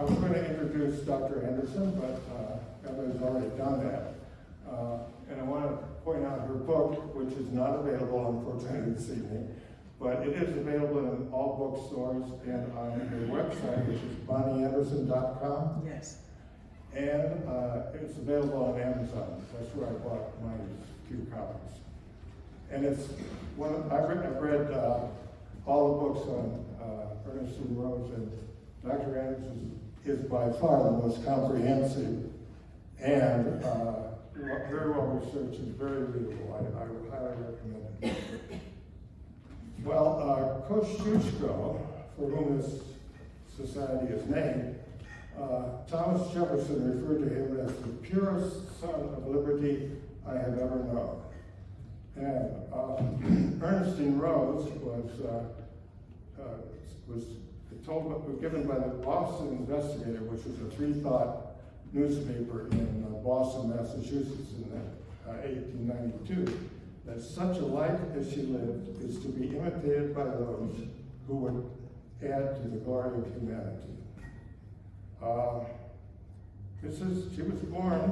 was going to introduce Dr. Anderson, but Emma's already done that. And I want to point out her book, which is not available, unfortunately, this evening, but it is available in all bookstores and on her website, which is bonnieanderson.com. Yes. And it's available on Amazon. That's where I bought my few copies. And it's I've read all the books on Ernestine Rose, and Dr. Anderson is by far the most comprehensive and very well researched and very readable. I would highly recommend it. Well, Coach Jushko, for whom this society is named, Thomas Jefferson referred to him as the purest son of liberty I have ever known. And Ernestine Rose was given by the Boston Investigator, which was a free-thought newspaper in Boston, Massachusetts in 1892, that such a life as she lived is to be imitated by those who would add to the glory of humanity. She was born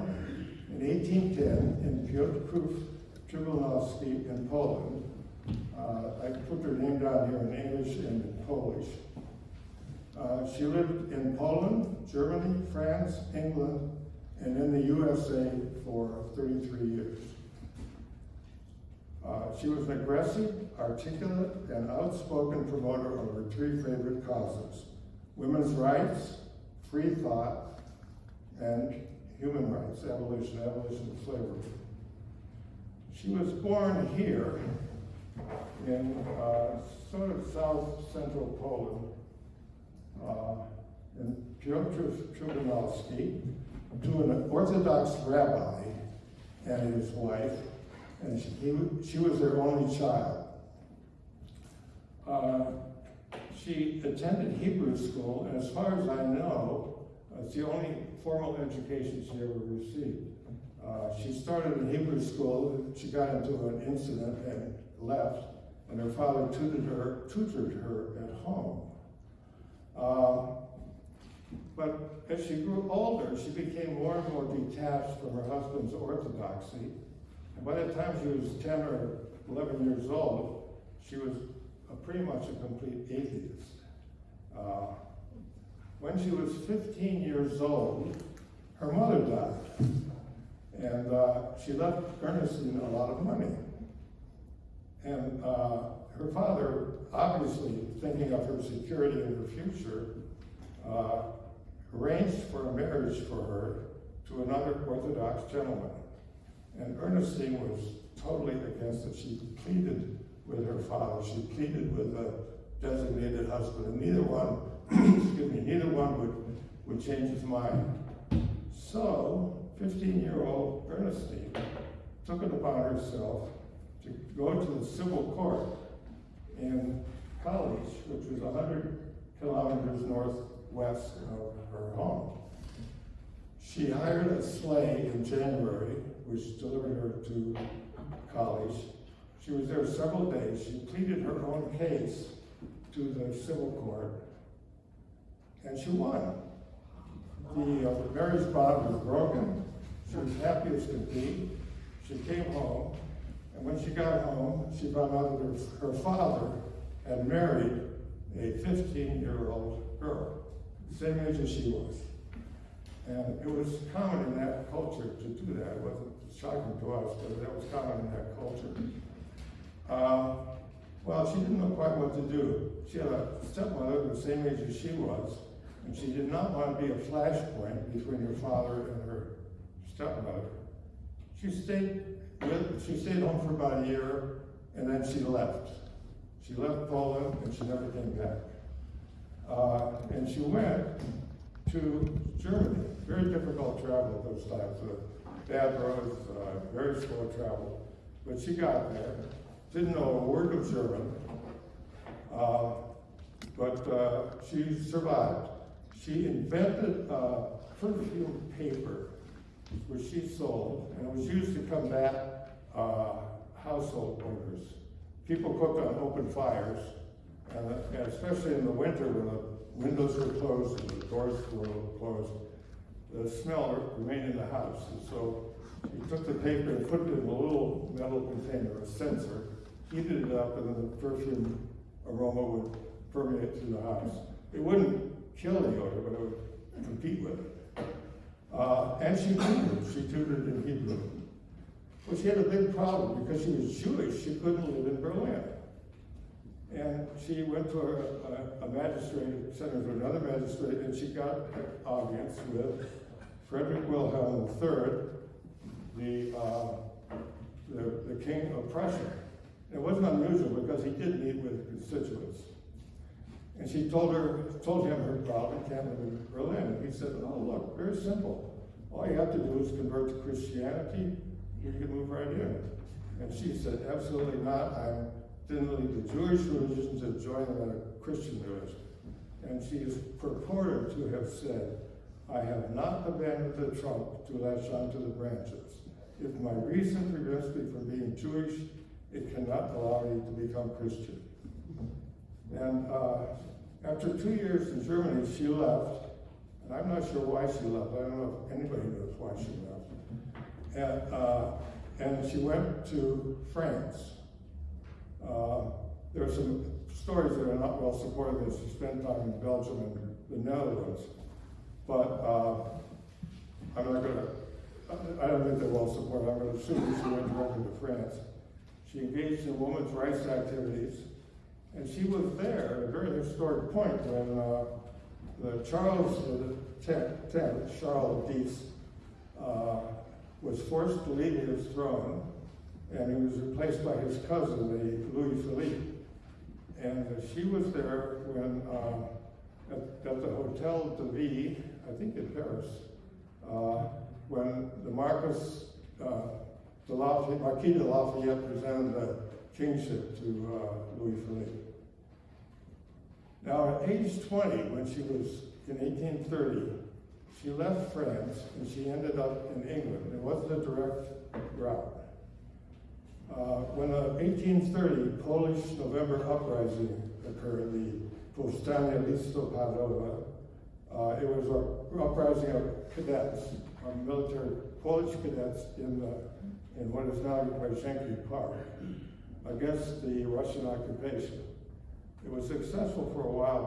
in 1810 in Piotrow Tribunalski in Poland. I put her name down here in English and in Polish. She lived in Poland, Germany, France, England, and in the USA for 33 years. She was an aggressive, articulate, and outspoken promoter of her three favorite causes: women's rights, free thought, and human rights, abolition of slavery. She was born here in sort of south-central Poland, in Piotrow Tribunalski, to an Orthodox rabbi and his wife, and she was their only child. She attended Hebrew school, and as far as I know, it's the only formal education she ever received. She started in Hebrew school, she got into an incident and left, and her father tutored her at home. But as she grew older, she became more and more detached from her husband's orthodoxy. And by the time she was 10 or 11 years old, she was pretty much a complete atheist. When she was 15 years old, her mother died. And she left Ernestine a lot of money. And her father, obviously thinking of her security and her future, arranged for a marriage for her to another Orthodox gentleman. And Ernestine was totally against it. She pleaded with her father. She pleaded with a designated husband, and neither one, neither one would change his mind. So, 15-year-old Ernestine took it upon herself to go to the civil court in College, which was 100 kilometers northwest of her home. She hired a sleigh in January, which delivered her to College. She was there several days. She pleaded her own case to the civil court, and she won. The marriage bond was broken. She was happy as could be. She came home, and when she got home, she found out that her father had married a 15-year-old girl, the same age as she was. And it was common in that culture to do that. It wasn't shocking to us, but that was common in that culture. Well, she didn't know quite what to do. She had a stepmother the same age as she was, and she did not want to be a flashpoint between her father and her stepmother. She stayed home for about a year, and then she left. She left Poland, and she never came back. And she went to Germany. Very difficult travel at those times. Bad roads, very slow travel. But she got there, didn't know a word of German, but she survived. She invented perfume paper, which she sold, and it was used to combat household odors. People cooked on open fires, and especially in the winter when the windows were closed and the doors were closed, the smell remained in the house. And so she took the paper and put it in a little metal container, a censer, heated it up, and then the perfume aroma would permeate through the house. It wouldn't kill the odor, but it would compete with it. And she tutored in Hebrew. But she had a big problem because she was Jewish. She couldn't live in Berlin. And she went to a magistrate, sent her to another magistrate, and she got an audience with Frederick Wilhelm III, the king of Prussia. It wasn't unusual because he did meet with constituents. And she told him her problem, can't live in Berlin. And he said, oh, look, very simple. All you have to do is convert to Christianity, you can move right in. And she said, absolutely not. I didn't leave the Jewish religion to join a Christian religion. And she is purported to have said, I have not abandoned the trunk to latch onto the branches. If my reason prevents me from being Jewish, it cannot allow me to become Christian. And after 2 years in Germany, she left. And I'm not sure why she left. I don't know if anybody knows why she left. And she went to France. There are some stories that are not well supported that she spent time in Belgium and the Netherlands. But I don't think they're well supported. I'm going to assume she went directly to France. She engaged in women's rights activities. And she was there at a very historic point when the Charles X, Charles X, was forced to leave his throne, and he was replaced by his cousin, the Louis Philippe. And she was there when, at the Hotel de Ville, I think in Paris, when the Marquis de Lafayette presented the kingship to Louis Philippe. Now, at age 20, when she was in 1830, she left France and she ended up in England. It wasn't a direct route. When the 1830 Polish November uprising occurred, the Powstanie Listopadowe, it was an uprising of cadets, military Polish cadets in what is now Łazienki Park, against the Russian occupation. It was successful for a while,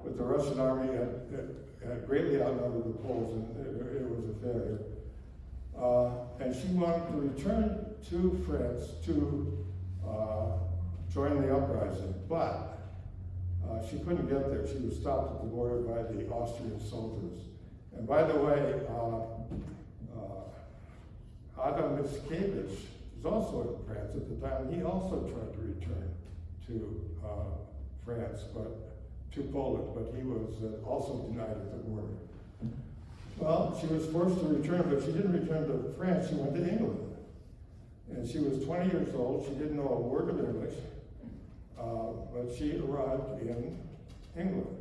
but the Russian army had greatly outnumbered the Poles, and it was a failure. And she wanted to return to France to join the uprising, but she couldn't get there. She was stopped at the border by the Austrian soldiers. And by the way, Adam Mickiewicz was also in France at the time. He also tried to return to France, but to Poland, but he was also denied at the border. Well, she was forced to return, but she didn't return to France. She went to England. And she was 20 years old. She didn't know a word of English, but she arrived in England.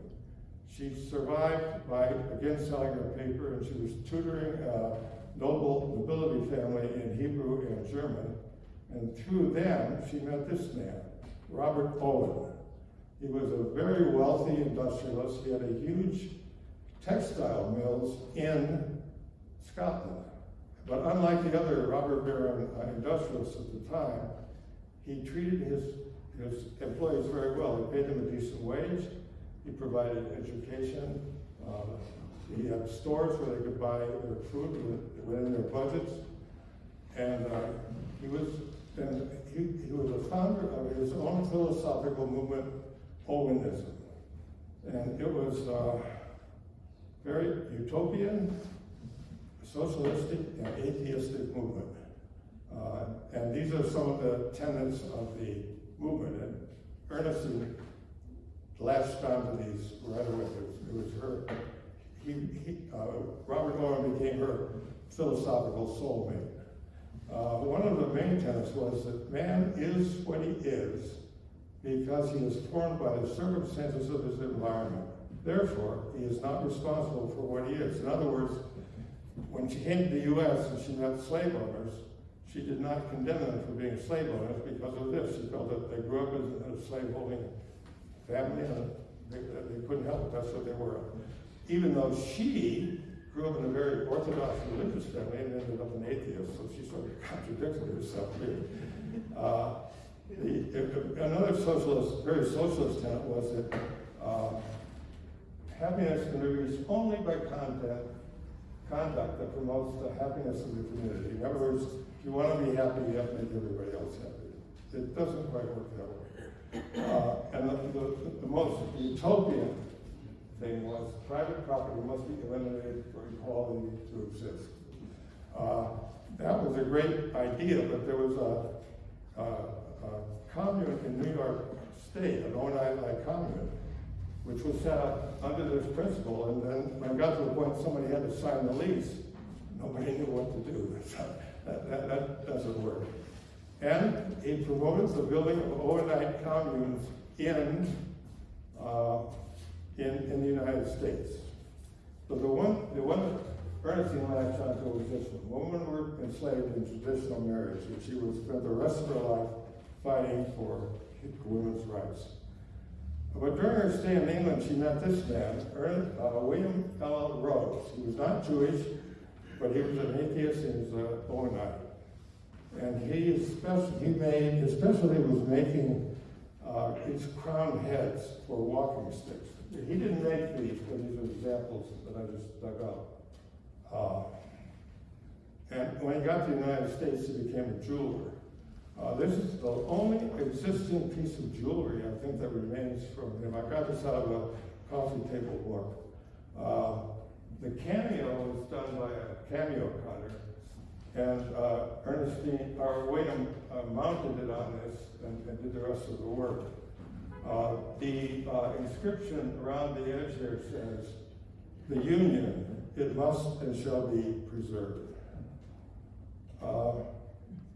She survived by, again, selling her paper, and she was tutoring a nobility family in Hebrew and German. And through them, she met this man, Robert Owen. He was a very wealthy industrialist. He had a huge textile mills in Scotland. But unlike the other robber baron industrialists at the time, he treated his employees very well. He paid them a decent wage. He provided education. He had stores where they could buy their food within their budgets. And he was a founder of his own philosophical movement, Owenism. And it was very utopian, socialistic, and atheistic movement. And these are some of the tenets of the movement. And Ernestine latched onto these right away. It was her. Robert Owen became her philosophical soulmate. One of the main tenets was that man is what he is because he is formed by the circumstances of his environment. Therefore, he is not responsible for what he is. In other words, when she came to the U.S. and she met slave owners, she did not condemn them for being slave owners because of this. She felt that they grew up in a slave-holding family, and They couldn't help it, that's what they were. Even though she grew up in a very orthodox religious family and ended up an atheist, so she sort of contradicted herself here. Another very socialist tenet was that happiness can be reached only by conduct that promotes the happiness of the community. In other words, if you want to be happy, you have to make everybody else happy. It doesn't quite work that way. And the most utopian thing was private property must be eliminated for equality to exist. That was a great idea, but there was a commune in New York State, an overnight commune, which was set up under this principle, and then when it got to the point somebody had to sign the lease, nobody knew what to do. That doesn't work. And he promoted the building of overnight communes in the United States. But the one that Ernestine latched onto was this one. Women were enslaved in traditional marriage, and she would spend the rest of her life fighting for women's rights. But during her stay in England, she met this man, William L. Rose. He was not Jewish, but he was an atheist and he was an Owenite. And his specialty was making these crowned heads for walking sticks. He didn't make these, but these are examples that I just dug up. And when he got to the United States, he became a jeweler. This is the only existing piece of jewelry, I think, that remains from him. I got this out of a coffee table book. The cameo was done by a cameo cutter, and William mounted it on this and did the rest of the work. The inscription around the edge there says, "The Union, it must and shall be preserved."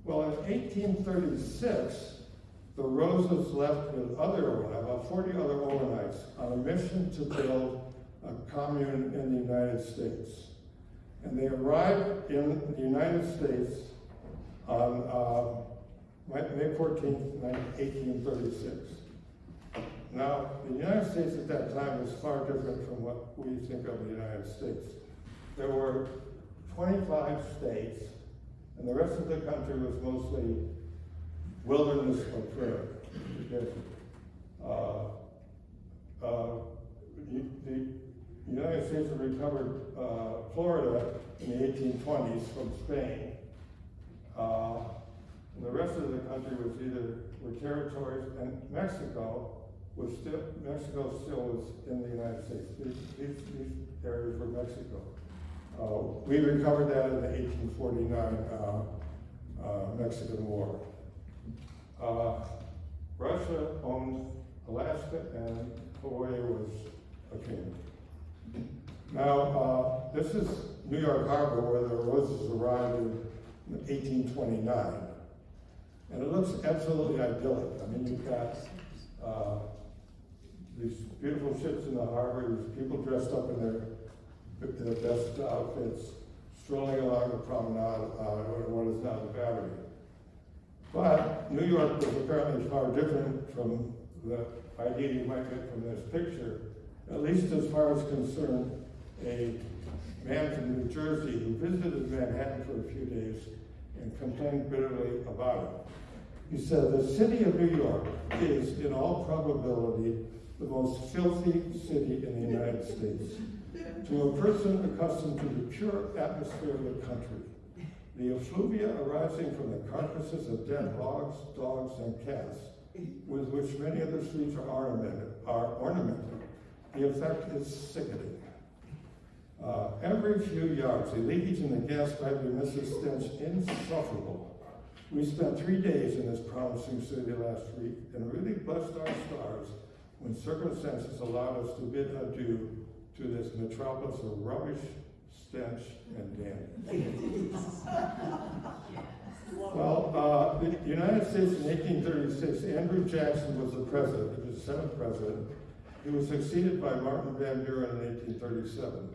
Well, in 1836, the Roses left with about 40 other Owenites, on a mission to build a commune in the United States. And they arrived in the United States on May 14th, 1836. Now, the United States at that time was far different from what we think of the United States. There were 25 states, and the rest of the country was mostly wilderness or prairie. The United States had recovered Florida in the 1820s from Spain. And the rest of the country were territories, and Mexico still was in the United States. These areas were Mexico. We recovered that in the 1849 Mexican War. Russia owned Alaska, and Hawaii was a kingdom. Now, this is New York Harbor, where the Roses arrived in 1829. And it looks absolutely idyllic. I mean, you've got these beautiful ships in the harbor, these people dressed up in their best outfits, strolling along the promenade on what is now the Battery. But New York was apparently far different from the idea you might get from this picture, at least as far as concerned a man from New Jersey who visited Manhattan for a few days and complained bitterly about it. He said, "The city of New York is, in all probability, the most filthy city in the United States. To a person accustomed to the pure atmosphere of the country, the effluvia arising from the carcasses of dead hogs, dogs, and cats, with which many of the streets are ornamented, the effect is sickening. Every few yards, the leakage in the gas pipe emits a stench insufferable. We spent 3 days in this promising city last week and really blessed our stars when circumstances allowed us to bid adieu to this metropolis of rubbish, stench, and damage." Well, the United States in 1836, Andrew Jackson was the president, he was the Senate president. He was succeeded by Martin Van Buren in 1837.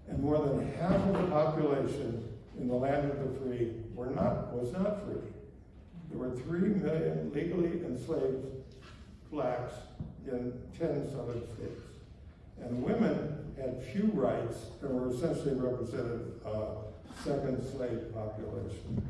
And more than half of the population in the land of the free was not free. There were 3 million legally enslaved blacks in 10 southern states. And women had few rights and were essentially represented second slave population.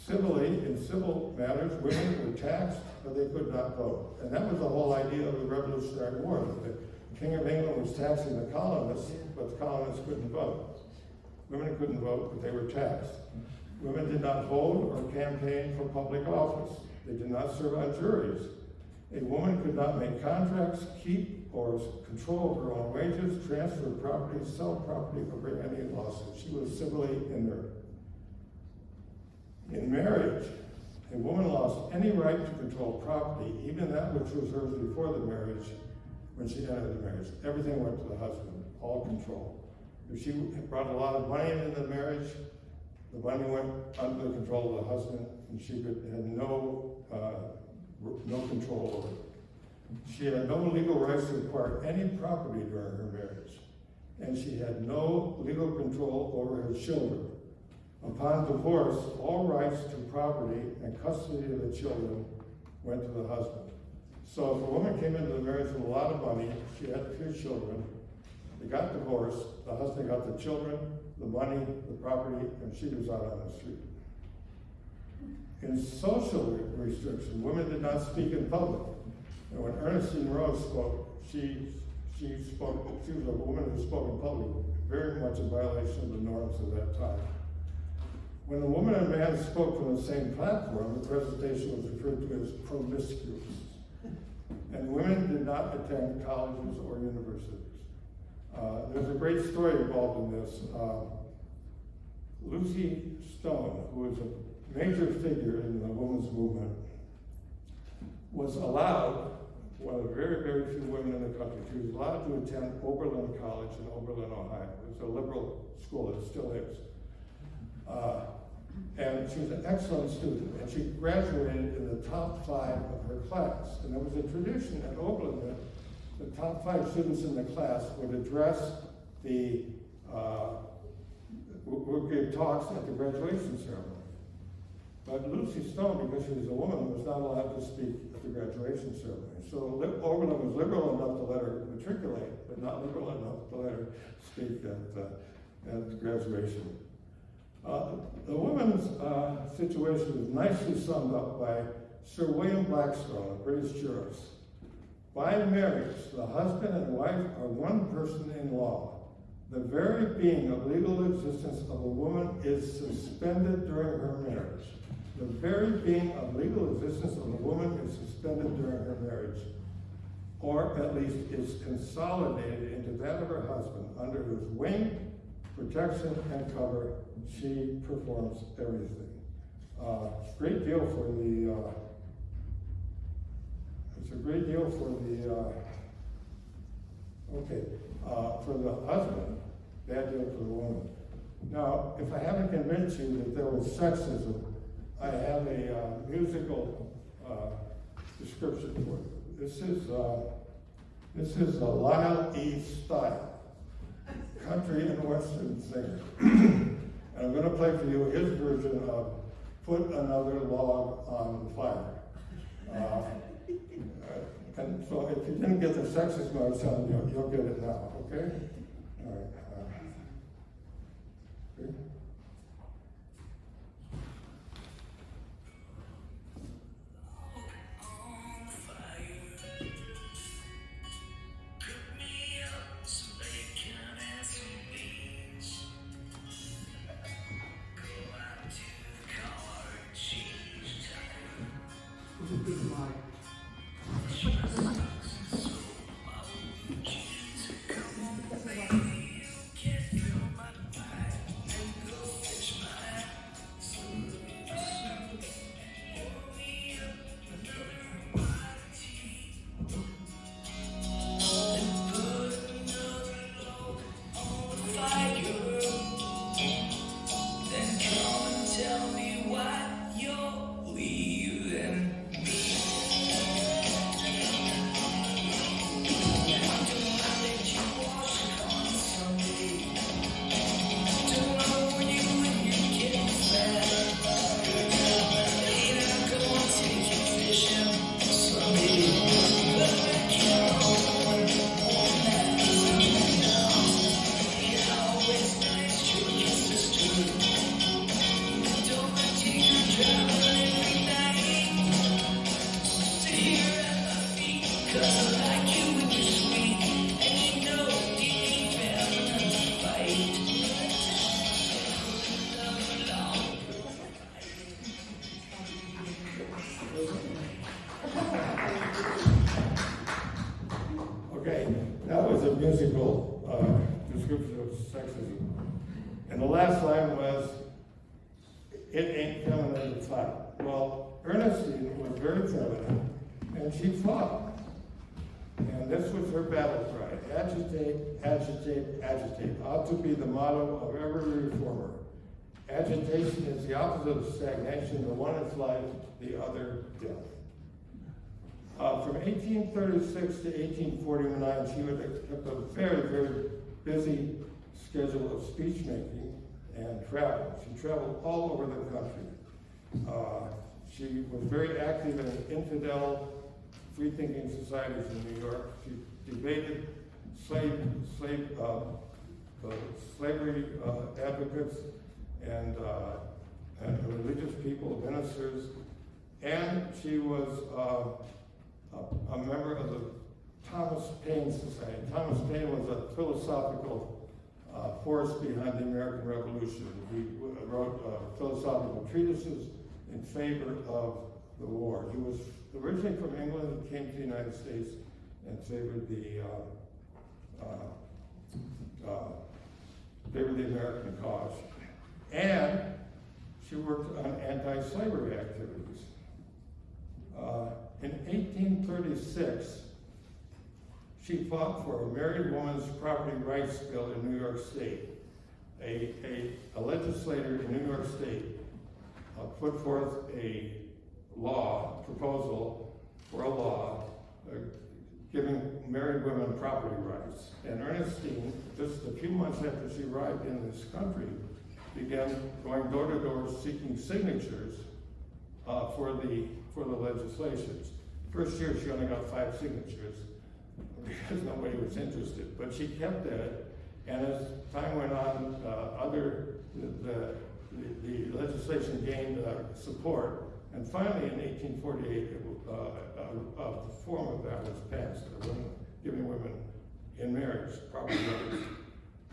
In civil matters, women were taxed, but they could not vote. And that was the whole idea of the Revolutionary War, that the King of England was taxing the colonists, but the colonists couldn't vote. Women couldn't vote, but they were taxed. Women did not vote or campaign for public office. They did not serve on juries. A woman could not make contracts, keep or control her own wages, transfer property, sell property, or bring any lawsuit. She was civilly inert. In marriage, a woman lost any right to control property, even that which was hers before the marriage, when she entered the marriage. Everything went to the husband, all control. If she brought a lot of money into the marriage, the money went under the control of the husband, and she had no control over it. She had no legal rights to acquire any property during her marriage, and she had no legal control over her children. Upon divorce, all rights to property and custody of the children went to the husband. So if a woman came into the marriage with a lot of money, she had a few children, they got divorced, the husband got the children, the money, the property, and she was out on the street. In social restriction, women did not speak in public. And when Ernestine Rose spoke, she was a woman who spoke in public, very much in violation of the norms of that time. When a woman and a man spoke from the same platform, the presentation was referred to as promiscuous. And women did not attend colleges or universities. There's a great story involved in this. Lucy Stone, who was a major figure in the women's movement, was allowed, one of the very, very few women in the country, she was allowed to attend Oberlin College in Oberlin, Ohio. It was a liberal school, it still is. And she was an excellent student, and she graduated in the top 5 of her class. And there was a tradition at Oberlin that the top 5 students in the class would address would give talks at the graduation ceremony. But Lucy Stone, because she was a woman, was not allowed to speak at the graduation ceremony. So Oberlin was liberal enough to let her matriculate, but not liberal enough to let her speak at graduation. The women's situation is nicely summed up by Sir William Blackstone, a British jurist. By marriage, the husband and wife are one person in law. The very being of legal existence of a woman is suspended during her marriage. The very being of legal existence of a woman is suspended during her marriage, or at least is consolidated into that of her husband, under whose wing, protection, and cover she performs everything. Great deal for the, it's a great deal for the husband, bad deal for the woman. Now, if I haven't convinced you that there was sexism, I have a musical description for it. This is a Lyle E. Style, country and western singer. And I'm going to play for you his version of Put Another Log on the Fire. And so if you didn't get the sexism I was telling you, you'll get it now, okay? All right. Okay. Tell me why you're leaving me. sexism. And the last line was, "It ain't feminine to fight." Well, Ernestine was very feminine, and she fought. And this was her battle cry: agitate, agitate, agitate. Ought to be the motto of every reformer. Agitation is the opposite of stagnation. The one is life, the other death. From 1836 to 1849, she kept a very, very busy schedule of speech making and travel. She traveled all over the country. She was very active in infidel, free-thinking societies in New York. She debated slavery advocates and religious people, ministers, and she was a member of the Thomas Paine Society. Thomas Paine was a philosophical force behind the American Revolution. He wrote philosophical treatises in favor of the war. He was originally from England and came to the United States and favored the American cause. And she worked on anti-slavery activities. In 1836, she fought for a married woman's property rights bill in New York State. A legislator in New York State put forth a proposal for a law giving married women property rights. And Ernestine, just a few months after she arrived in this country, began going door to door seeking signatures for the legislations. First year she only got 5 signatures because nobody was interested, but she kept at it. And as time went on, the legislation gained support, and finally in 1848, a form of that was passed, giving women in marriage property rights.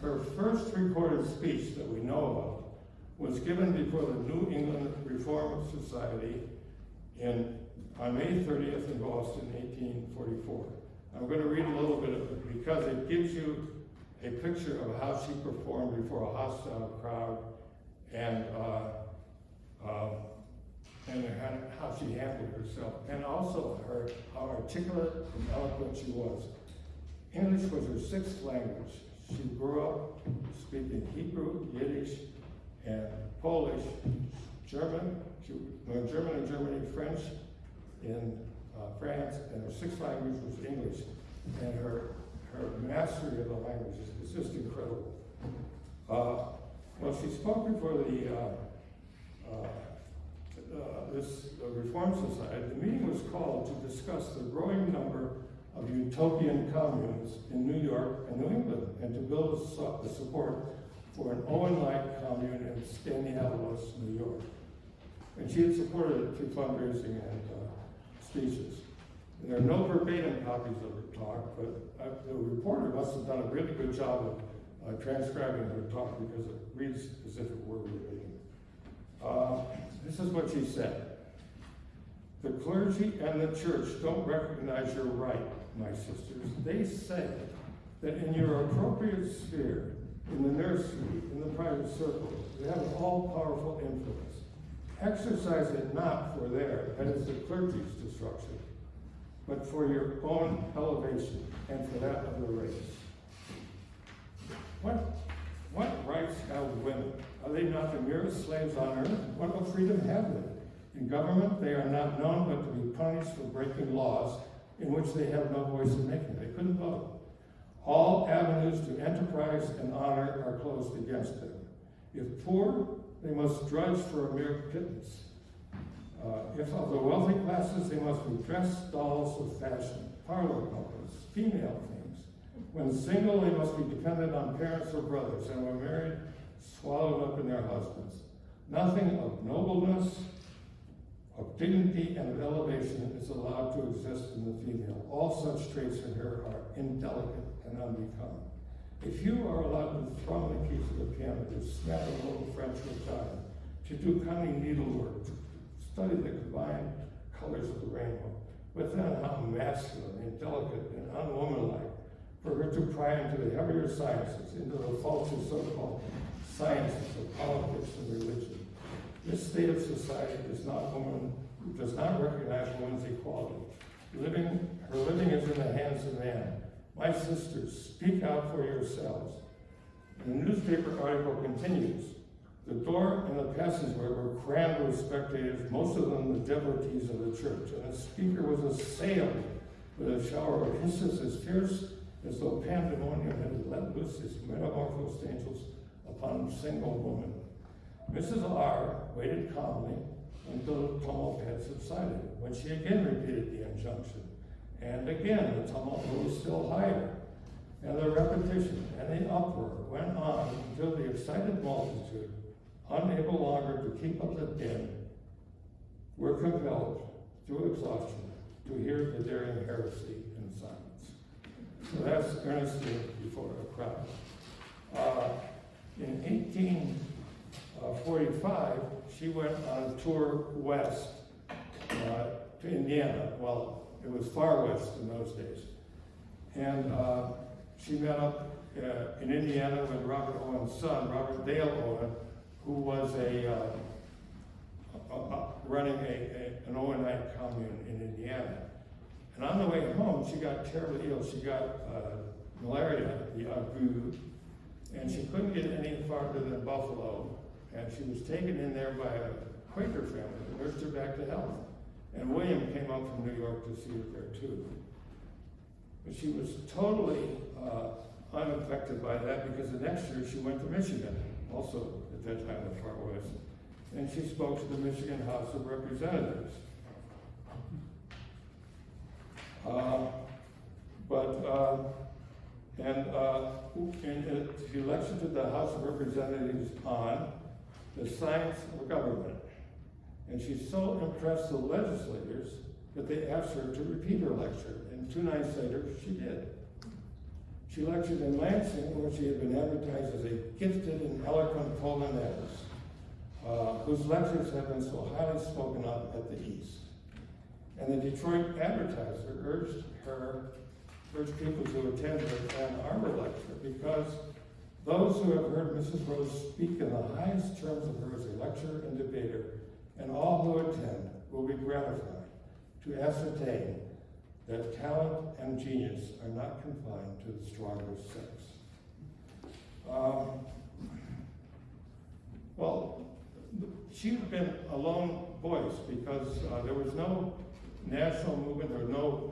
Her first recorded speech that we know of was given before the New England Reform Society on May 30th in Boston, 1844. I'm going to read a little bit of it because it gives you a picture of how she performed before a hostile crowd and how she handled herself, and also how articulate and eloquent she was. English was her 6th language. She grew up speaking Hebrew, Yiddish, and Polish, German. She learned German in Germany, French in France, and her 6th language was English. And her mastery of the languages is just incredible. Well, she spoke before this Reform Society. The meeting was called to discuss the growing number of utopian communes in New York and New England, and to build the support for an Owen-like commune in Skaneateles, New York. And she had supported it through fundraising and speeches. And there are no verbatim copies of her talk, but the reporter must have done a really good job of transcribing her talk because it reads as if it were verbatim. This is what she said. "The clergy and the church don't recognize your right, my sisters. They say that in your appropriate sphere, in the nursery, in the private circle, you have an all-powerful influence. Exercise it not for that is the clergy's destruction, but for your own elevation and for that of the race." What rights have women? Are they not the merest slaves on earth? What freedom have they? In government, they are not known but to be punished for breaking laws in which they have no voice in making. They couldn't vote. All avenues to enterprise and honor are closed against them. If poor, they must drudge for a mere pittance. If of the wealthy classes, they must be dressed dolls of fashion, parlor puppets, female themes. When single, they must be dependent on parents or brothers, and when married, swallowed up in their husbands. Nothing of nobleness, of dignity, and of elevation is allowed to exist in the female. All such traits in her are indelicate and unbecoming. If you are allowed to thrum the keys of the piano, to snap a little French ragtime, to do cunning needlework, to study the combined colors of the rainbow, but then how masculine and delicate and unwomanlike for her to pry into the heavier sciences, into the false so-called sciences of politics and religion. This state of society does not recognize women's equality. Her living is in the hands of man. My sisters, speak out for yourselves. And the newspaper article continues. The door and the passageway were crammed with spectators, most of them the devotees of the church, and the speaker was assailed with a shower of hisses as fierce as though pandemonium had let loose its metamorphosed angels upon a single woman. Mrs. R. waited calmly until the tumult had subsided, when she again repeated the injunction. And again the tumult rose still higher, and the repetition and the uproar went on until the excited multitude, unable longer to keep up the din, were compelled, through exhaustion, to hear the daring heresy in silence. So that's Ernestine before a crowd. In 1845, she went on a tour west to Indiana. Well, it was far west in those days. And she met up in Indiana with Robert Owen's son, Robert Dale Owen, who was running an Owenite commune in Indiana. And on the way home, she got terribly ill. She got malaria, the ague, and she couldn't get any farther than Buffalo. And she was taken in there by a Quaker family that nursed her back to health. And William came up from New York to see her there too. But she was totally unaffected by that, because the next year she went to Michigan, also at that time the far west, and she spoke to the Michigan House of Representatives. She lectured to the House of Representatives on the science of government. And she so impressed the legislators that they asked her to repeat her lecture. And 2 nights later, she did. She lectured in Lansing, where she had been advertised as a gifted and eloquent Polonaise, whose lectures have been so highly spoken of at the East. And the Detroit Advertiser urged people to attend her Ann Arbor lecture, because those who have heard Mrs. Rose speak in the highest terms of her as a lecturer and debater, and all who attend, will be gratified to ascertain that talent and genius are not confined to the stronger sex. Well, she'd been a lone voice, because there was no national movement or no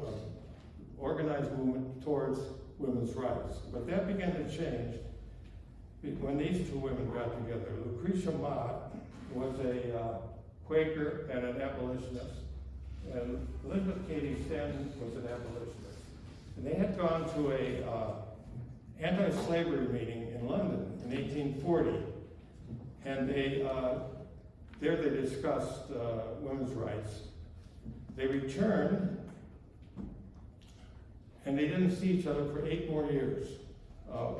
organized movement towards women's rights. But that began to change when these 2 women got together. Lucretia Mott was a Quaker and an abolitionist, and Elizabeth Cady Stanton was an abolitionist. And they had gone to a anti-slavery meeting in London in 1840, and there they discussed women's rights. They returned, and they didn't see each other for 8 more years.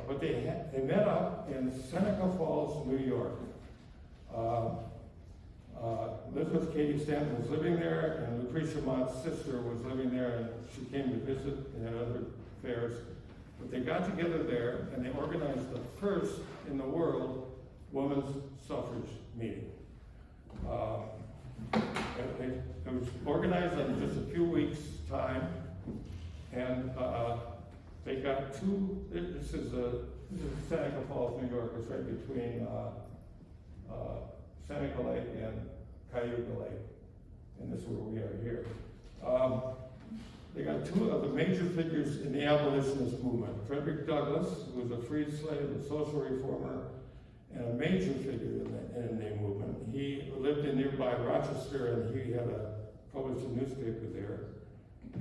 But they met up in Seneca Falls, New York. Elizabeth Cady Stanton was living there, and Lucretia Mott's sister was living there, and she came to visit and had other affairs. But they got together there, and they organized the first in the world women's suffrage meeting. It was organized in just a few weeks' time, and they got 2. This is Seneca Falls, New York. It's right between Seneca Lake and Cayuga Lake, and this is where we are here. They got 2 of the major figures in the abolitionist movement. Frederick Douglass, who was a freed slave, a social reformer, and a major figure in the movement. He lived in nearby Rochester, and he had published a newspaper there.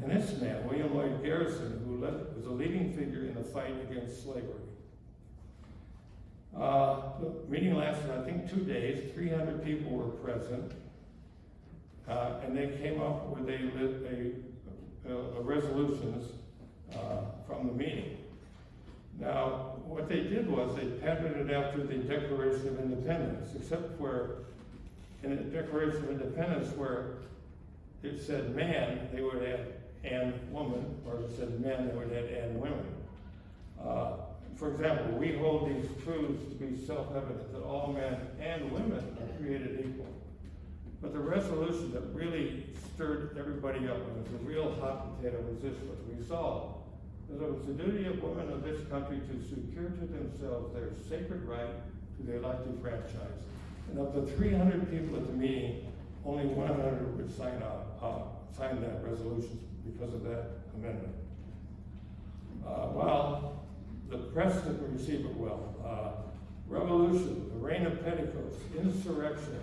And this man, William Lloyd Garrison, who was a leading figure in the fight against slavery. The meeting lasted, I think, 2 days. 300 people were present, and they came up with resolutions from the meeting. Now, what they did was they patterned it after the Declaration of Independence, except where in the Declaration of Independence, where it said man, they would add and woman, or it said men, they would add and women. For example, we hold these truths to be self-evident, that all men and women are created equal. But the resolution that really stirred everybody up, and was a real hot potato, was this: was resolved that it was the duty of women of this country to secure to themselves their sacred right to the elective franchise. And of the 300 people at the meeting, only 100 would sign that resolution because of that amendment. Well, the press didn't receive it well. Revolution, the reign of petticoats, insurrection,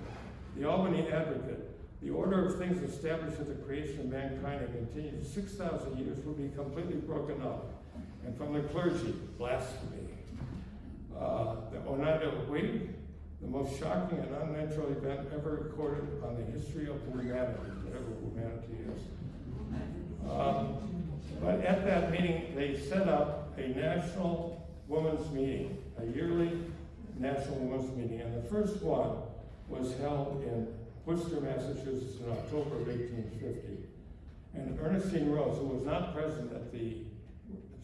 the Albany Advocate, the order of things established at the creation of mankind and continued 6,000 years will be completely broken up. And from the clergy, blasphemy. The Oneida Whig, the most shocking and unnatural event ever recorded on the history of humanity, whatever humanity is. But at that meeting, they set up a national women's meeting, a yearly national women's meeting. And the first one was held in Worcester, Massachusetts in October of 1850. And Ernestine Rose, who was not present at the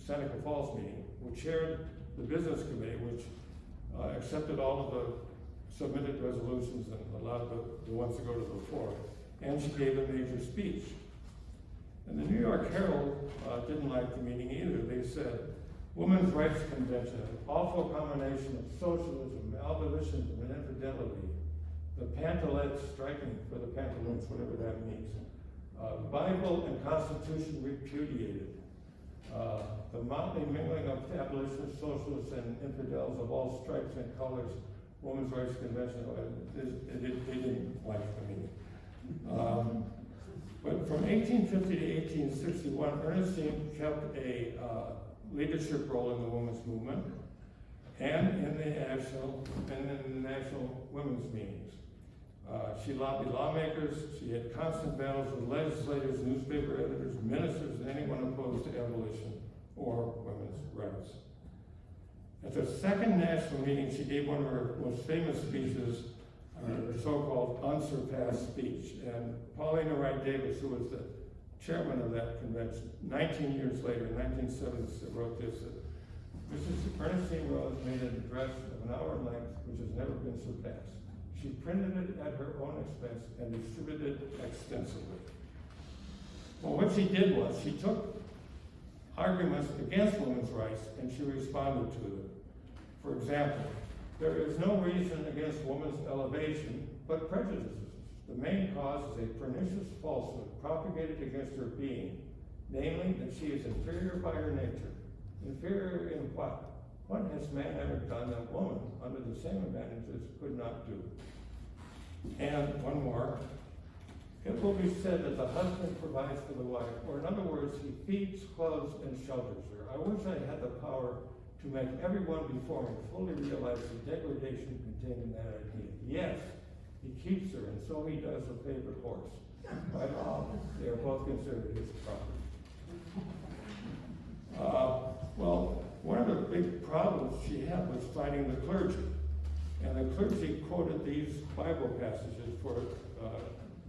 Seneca Falls meeting, who chaired the business committee, which accepted all of the submitted resolutions and allowed the ones to go to the floor, and she gave a major speech. And the New York Herald didn't like the meeting either. They said, Women's Rights Convention, an awful combination of socialism, abolitionism, and infidelity. The pantalettes striking for the pantaloons, whatever that means. Bible and Constitution repudiated. The motley mingling of abolitionists, socialists, and infidels of all stripes and colors. Women's Rights Convention, they didn't like the meeting. But from 1850 to 1861, Ernestine kept a leadership role in the women's movement and in the national women's meetings. She lobbied lawmakers. She had constant battles with legislators, newspaper editors, ministers, and anyone opposed to abolition or women's rights. At the second national meeting, she gave one of her most famous speeches, her so-called unsurpassed speech. And Paulina Wright Davis, who was the chairman of that convention, 19 years later, in 1970, wrote this: Ernestine Rose made an address of an hour in length, which has never been surpassed. She printed it at her own expense and distributed it extensively. Well, what she did was she took arguments against women's rights and she responded to them. For example, there is no reason against woman's elevation but prejudices. The main cause is a pernicious falsehood propagated against her being, namely that she is inferior by her nature. Inferior in what? What has man ever done that woman, under the same advantages, could not do? And one more. It will be said that the husband provides for the wife, or in other words, he feeds, clothes, and shelters her. I wish I had the power to make everyone before me fully realize the degradation contained in that idea. Yes, he keeps her, and so he does a favorite horse. By law, they are both considered his property. Well, one of the big problems she had was fighting the clergy. And the clergy quoted these Bible passages for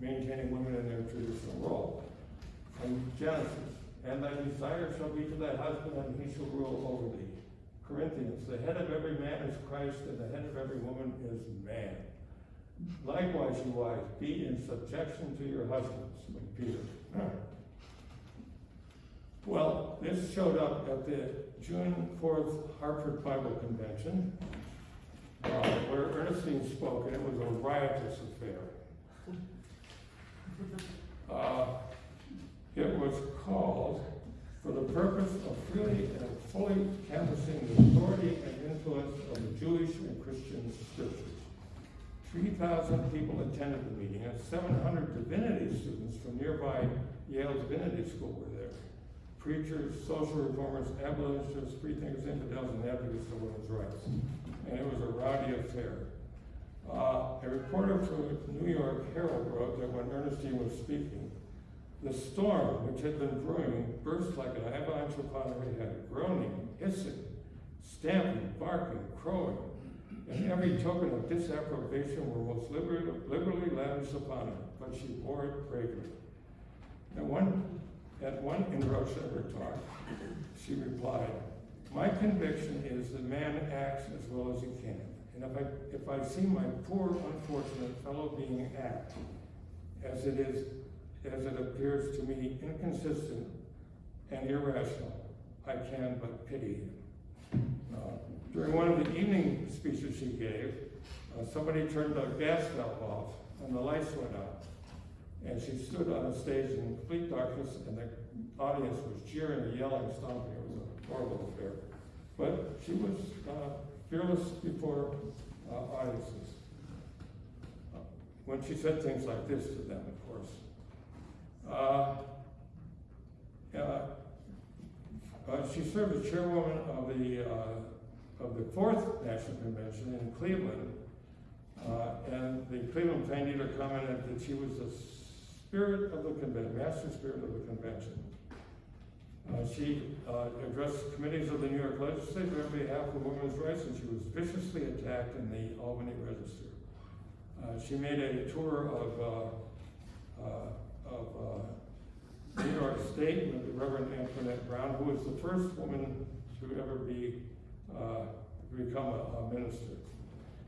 maintaining women in their traditional role. From Genesis, and thy desire shall be to thy husband, and he shall rule over thee. Corinthians, the head of every man is Christ, and the head of every woman is man. Likewise, you wives, be in subjection to your husbands. Peter. Well, this showed up at the June 4th Hartford Bible Convention, where Ernestine spoke, and it was a riotous affair. It was called for the purpose of freely and fully canvassing the authority and influence of the Jewish and Christian scriptures. 3,000 people attended the meeting, and 700 divinity students from nearby Yale Divinity School were there. Preachers, social reformers, abolitionists, freethinkers, infidels, and advocates for women's rights. And it was a rowdy affair. A reporter from the New York Herald wrote that when Ernestine was speaking, the storm, which had been brewing, burst like an avalanche upon her head, groaning, hissing, stamping, barking, crowing, and every token of disapprobation were most liberally lavished upon her, but she bore it bravely. At one interruption of her talk, she replied, My conviction is that man acts as well as he can. And if I see my poor, unfortunate fellow being act as it appears to me inconsistent and irrational, I can but pity him. During one of the evening speeches she gave, somebody turned the gas valve off and the lights went out. And she stood on a stage in complete darkness and the audience was jeering and yelling, stomping. It was a horrible affair. But she was fearless before audiences. When she said things like this to them, of course. She served as chairwoman of the fourth National Convention in Cleveland, and the Cleveland Plain Dealer commented that she was the spirit of the convention, master spirit of the convention. She addressed committees of the New York Legislature on behalf of women's rights, and she was viciously attacked in the Albany Register. She made a tour of New York State with the Reverend Antoinette Brown, who was the first woman to ever become a minister.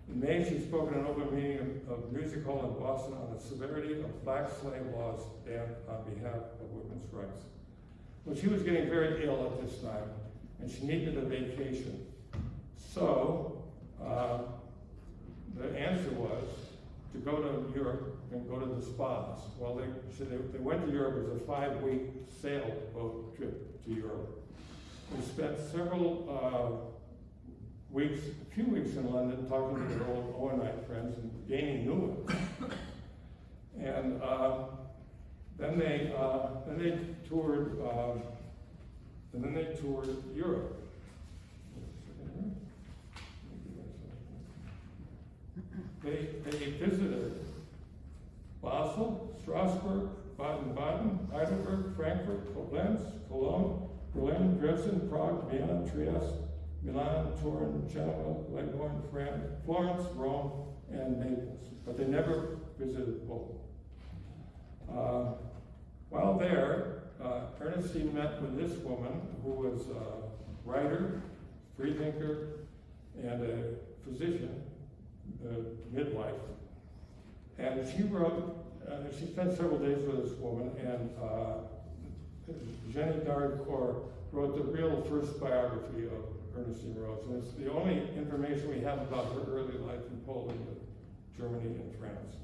In May, she spoke at an open meeting of Music Hall in Boston on the severity of black slave laws and on behalf of women's rights. Well, she was getting very ill at this time, and she needed a vacation. So, the answer was to go to Europe and go to the spas. Well, they went to Europe. It was a 5-week sailboat trip to Europe. We spent several a few weeks in London talking to their old Owenite friends and gaining new ones. And then they toured Europe. They visited Basel, Strasbourg, Baden-Baden, Heidelberg, Frankfurt, Koblenz, Cologne, Berlin, Dresden, Prague, Vienna, Trieste, Milan, Turin, Genoa, Leghorn, Florence, Rome, and Naples. But they never visited Poland. While there, Ernestine met with this woman who was a writer, freethinker, and a physician, a midwife. And she wrote, she spent several days with this woman, and Jenny Darcourt wrote the real first biography of Ernestine Rose. And it's the only information we have about her early life in Poland, Germany, and France.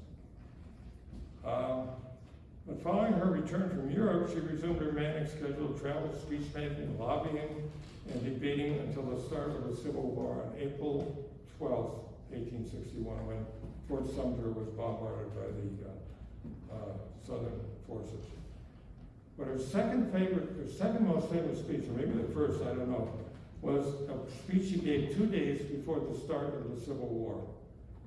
But following her return from Europe, she resumed her manic schedule of travel, speech making, lobbying, and debating until the start of the Civil War on April 12th, 1861, when Fort Sumter was bombarded by the Southern forces. But her second most famous speech, or maybe the first, I don't know, was a speech she gave 2 days before the start of the Civil War.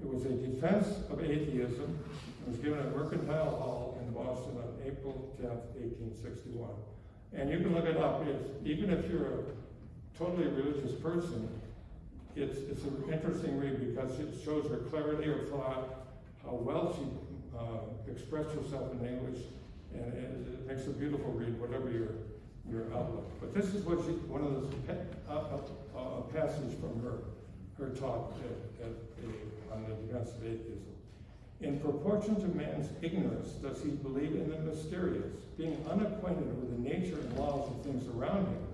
It was a defense of atheism. It was given at Mercantile Hall in Boston on April 10th, 1861. And you can look it up. Even if you're a totally religious person, it's an interesting read because it shows her clarity of thought, how well she expressed herself in English, and it makes a beautiful read, whatever your outlook. But this is what one of those passages from her talk on the defense of atheism. In proportion to man's ignorance does he believe in the mysterious, being unacquainted with the nature and laws of things around him,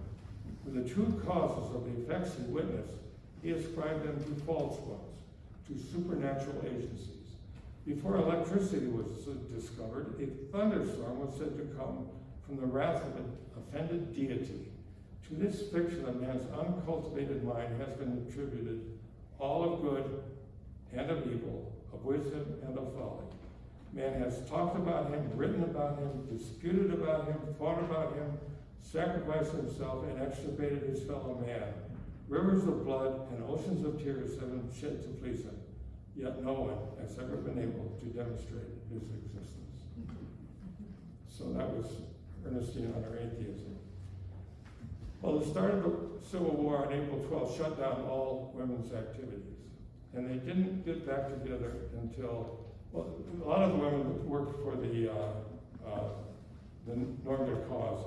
with the true causes of the effects he witnessed, he ascribed them to false ones, to supernatural agencies. Before electricity was discovered, a thunderstorm was said to come from the wrath of an offended deity. To this fiction of man's uncultivated mind has been attributed all of good and of evil, of wisdom and of folly. Man has talked about him, written about him, disputed about him, fought about him, sacrificed himself, and extirpated his fellow man. Rivers of blood and oceans of tears have been shed to please him, yet no one has ever been able to demonstrate his existence. So that was Ernestine on her atheism. Well, the start of the Civil War on April 12th shut down all women's activities. And they didn't get back together until, well, a lot of the women worked for the Northern cause,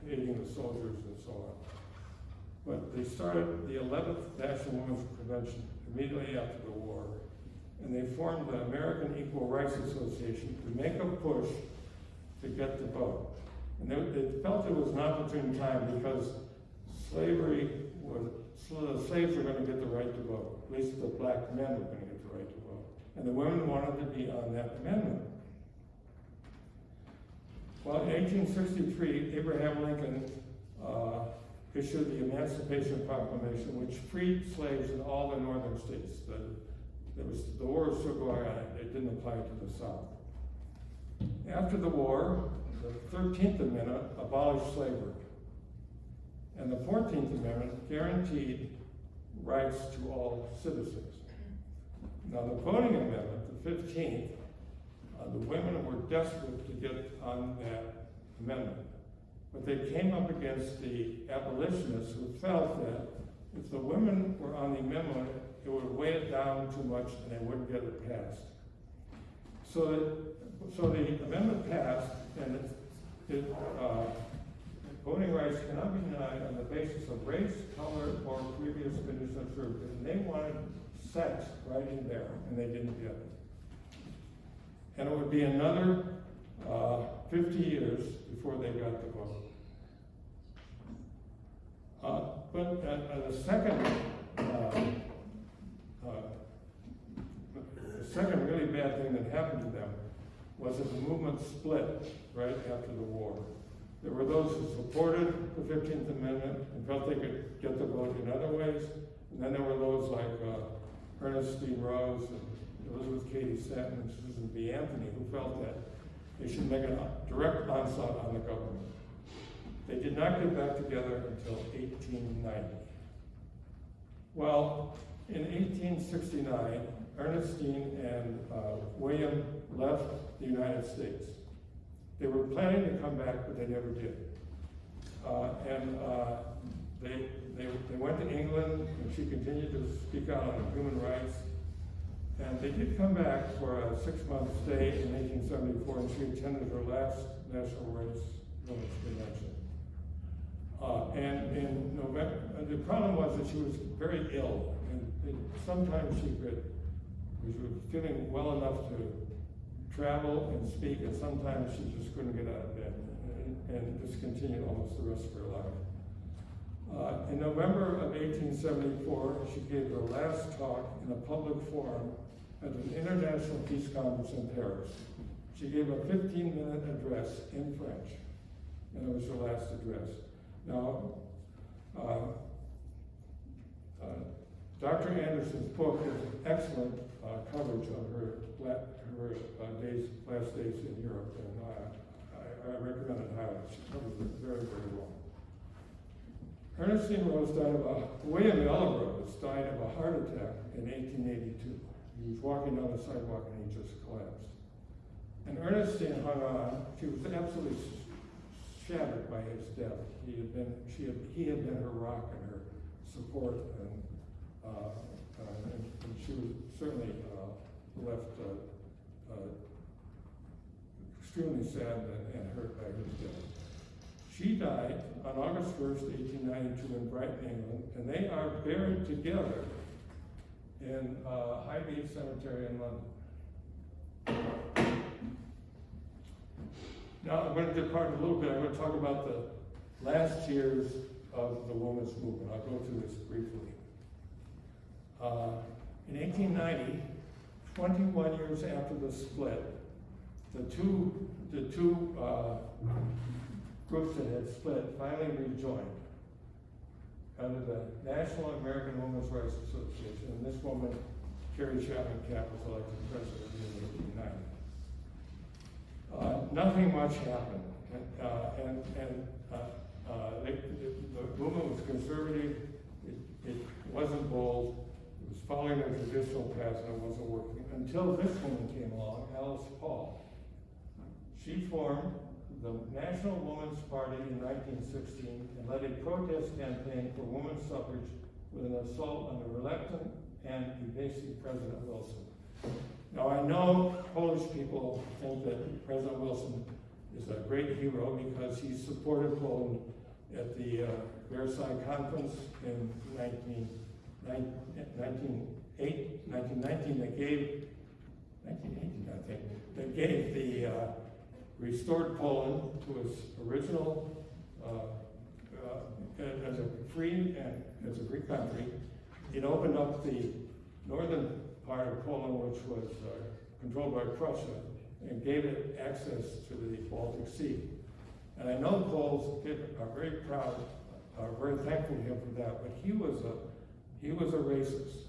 aiding the soldiers and so on. But they started the 11th National Women's Convention immediately after the war, and they formed the American Equal Rights Association to make a push to get the vote. And they felt it was an opportune time because the slaves were going to get the right to vote. At least the black men were going to get the right to vote. And the women wanted to be on that amendment. Well, in 1863, Abraham Lincoln issued the Emancipation Proclamation, which freed slaves in all the northern states. The war was still going on. It didn't apply to the South. After the war, the 13th Amendment abolished slavery. And the 14th Amendment guaranteed rights to all citizens. Now, the voting amendment, the 15th, the women were desperate to get on that amendment. But they came up against the abolitionists who felt that if the women were on the amendment, it would weigh it down too much and they wouldn't get it passed. So the amendment passed, and voting rights cannot be denied on the basis of race, color, or previous condition of service. And they wanted sex right in there, and they didn't get it. And it would be another 50 years before they got the vote. But the second really bad thing that happened to them was that the movement split right after the war. There were those who supported the 15th Amendment and felt they could get the vote in other ways. And then there were those like Ernestine Rose and Elizabeth Cady Stanton and Susan B. Anthony who felt that they should make a direct onslaught on the government. They did not get back together until 1890. Well, in 1869, Ernestine and William left the United States. They were planning to come back, but they never did. They went to England, and she continued to speak out on human rights. And they did come back for a 6-month stay in 1874, and she attended her last National Rights Women's Convention. And in November, the problem was that she was very ill, and sometimes she was feeling well enough to travel and speak, and sometimes she just couldn't get out of bed, and this continued almost the rest of her life. In November of 1874, she gave her last talk in a public forum at an international peace conference in Paris. She gave a 15-minute address in French, and it was her last address. Now, Dr. Anderson's book is an excellent coverage of her last days in Europe, and I recommend it highly. She covers it very, very well. Ernestine Rose William Ella Rose died of a heart attack in 1882. He was walking down the sidewalk and he just collapsed. And Ernestine hung on. She was absolutely shattered by his death. He had been her rock and her support, and she was certainly left extremely sad and hurt by his death. She died on August 1st, 1892 in Brighton, England, and they are buried together in Highgate Cemetery in London. Now I'm going to depart a little bit. I'm going to talk about the last years of the women's movement. I'll go through this briefly. In 1890, 21 years after the split, the two groups that had split finally rejoined under the National American Women's Rights Association, and this woman, Carrie Chapman Capp, was elected president in 1890. Nothing much happened, the movement was conservative. It wasn't bold. It was following a traditional path, and it wasn't working until this woman came along, Alice Paul. She formed the National Women's Party in 1916 and led a protest campaign for women's suffrage with an assault on the reluctant and evasive President Wilson. Now I know Polish people think that President Wilson is a great hero because he supported Poland at the Versailles Conference in 1919, they gave, 1918 I think, they gave the restored Poland to its original, as a free country. It opened up the northern part of Poland, which was controlled by Prussia, and gave it access to the Baltic Sea. And I know Poles are very proud, are very thankful to him for that, but he was a racist.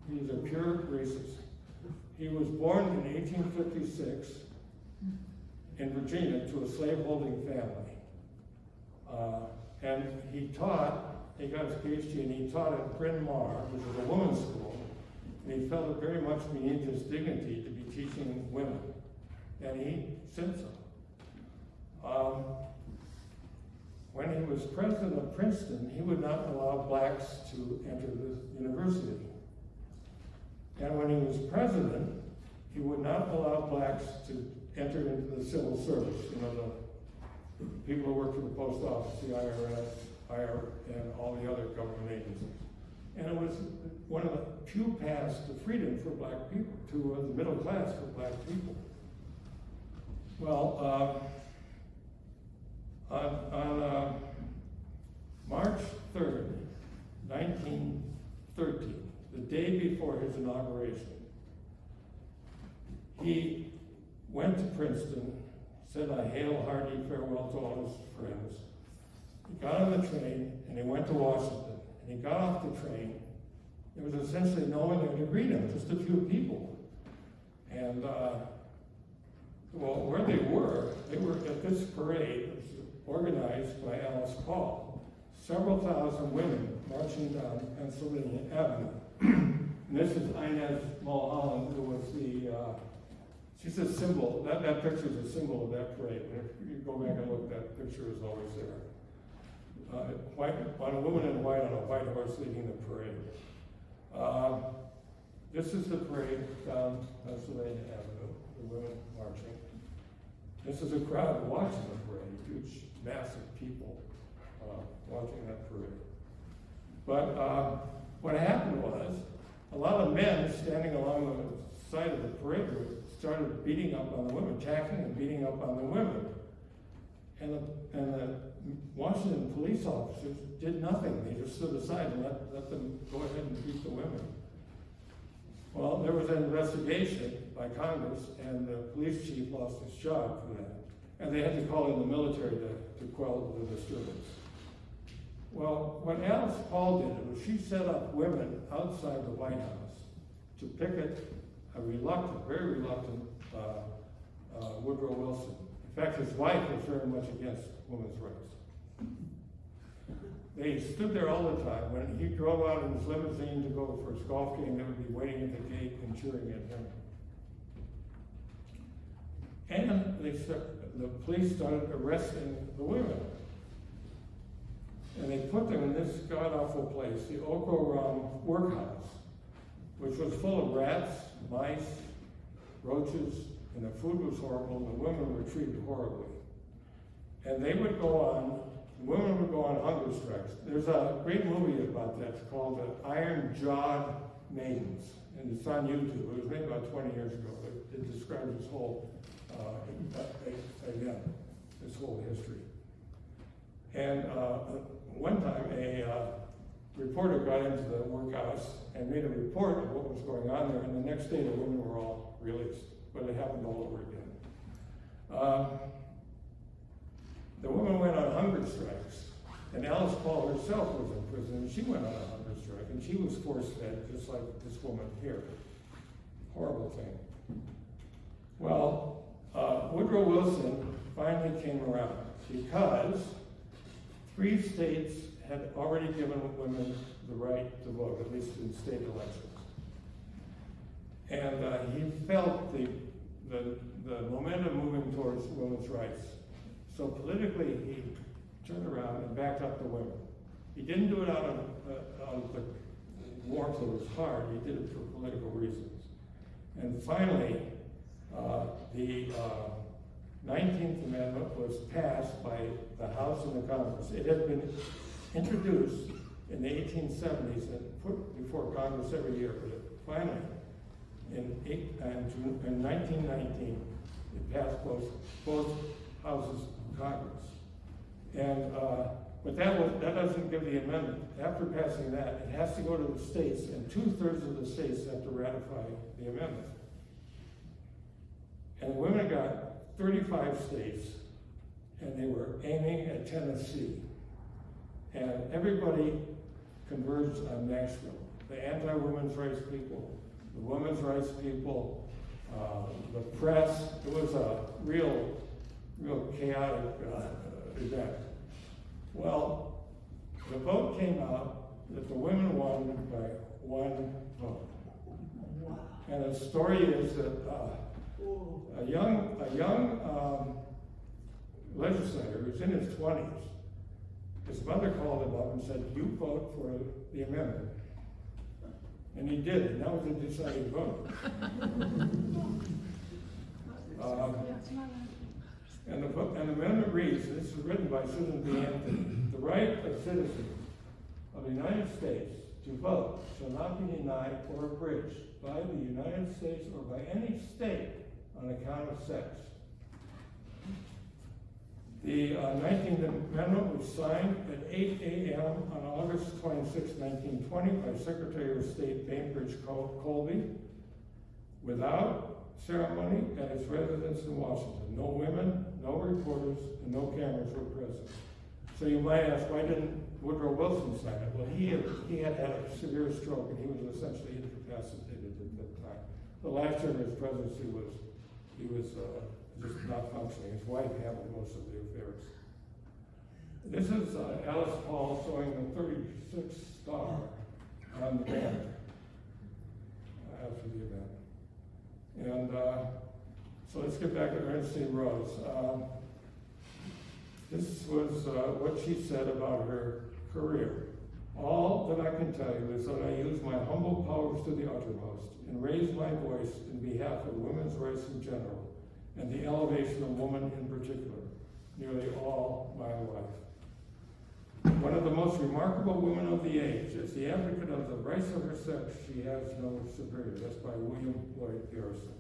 He was a pure racist. He was born in 1856 in Virginia to a slaveholding family. And he got his PhD, and he taught at Bryn Mawr, which was a women's school, and he felt it very much beneath his dignity to be teaching women, and he said so. When he was president of Princeton, he would not allow blacks to enter the university. And when he was president, he would not allow blacks to enter into the civil service, the people who work for the post office, the IRS, and all the other government agencies. And it was one of the few paths to freedom for black people, to the middle class for black people. Well, on March 3rd, 1913, the day before his inauguration, he went to Princeton, said a hail hearty farewell to all his friends. He got on the train and he went to Washington. And he got off the train. There was essentially no one there to greet him, just a few people. And well, where they were at this parade, it was organized by Alice Paul. Several thousand women marching down Pennsylvania Avenue. And this is Inez Mulholland, who was she's a symbol, that picture is a symbol of that parade. If you go back and look, that picture is always there. A woman in white on a white horse leading the parade. This is the parade down Pennsylvania Avenue, the women marching. This is a crowd watching the parade, huge, massive people watching that parade. But what happened was, a lot of men standing along the side of the parade route started beating up on the women, attacking and beating up on the women. And the Washington police officers did nothing. They just stood aside and let them go ahead and beat the women. Well, there was an investigation by Congress, and the police chief lost his job for that. And they had to call in the military to quell the disturbance. Well, what Alice Paul did was she set up women outside the White House to picket a very reluctant Woodrow Wilson. In fact, his wife was very much against women's rights. They stood there all the time. When he drove out in his limousine to go for his golf game, they would be waiting at the gate and cheering at him. And the police started arresting the women. And they put them in this god-awful place, the Oko workhouse, which was full of rats, mice, roaches, and the food was horrible, and the women were treated horribly. And the women would go on hunger strikes. There's a great movie about that. It's called The Iron-Jawed Maidens, and it's on YouTube. It was made about 20 years ago. It describes this whole event, this whole history. And one time, a reporter got into the workhouse and made a report of what was going on there, and the next day the women were all released. But it happened all over again. The women went on hunger strikes, and Alice Paul herself was in prison, and she went on a hunger strike, and she was force-fed, just like this woman here. Horrible thing. Well, Woodrow Wilson finally came around because 3 states had already given women the right to vote, at least in state elections. And he felt the momentum moving towards women's rights. So politically, he turned around and backed up the women. He didn't do it out of the warmth of his heart. He did it for political reasons. And finally, 19th Amendment was passed by the House and the Congress. It had been introduced in the 1870s and put before Congress every year, but finally, in 1919, it passed both houses of Congress. And but that doesn't give the amendment. After passing that, it has to go to the states, and 2/3 of the states have to ratify the amendment. And the women got 35 states, and they were aiming at Tennessee. And everybody converged on Nashville. The anti-women's rights people, the women's rights people, the press. It was a real chaotic event. Well, the vote came out that the women won by 1 vote. Wow. And the story is that a young legislator who's in his 20s, his mother called him up and said, "You vote for the amendment." And he did, and that was a deciding vote. And the amendment reads, and this is written by Susan B. Anthony, "The right of citizens of the United States to vote shall not be denied or abridged by the United States or by any state on account of sex." The 19th Amendment was signed at 8 a.m. on August 26, 1920 by Secretary of State Bainbridge Colby without ceremony at his residence in Washington. No women, no reporters, and no cameras were present. So you might ask, why didn't Woodrow Wilson sign it? Well, he had a severe stroke, and he was essentially incapacitated at that time. The last year of his presidency he was just not functioning. His wife handled most of the affairs. This is Alice Paul showing the 36th star on the band after the event. And so let's get back to Ernestine Rose. This was what she said about her career. "All that I can tell you is that I use my humble powers to the uttermost and raise my voice in behalf of women's rights in general and the elevation of woman in particular, nearly all my life. One of the most remarkable women of the age, as the advocate of the rights of her sex, she has no superior." That's by William Lloyd Garrison.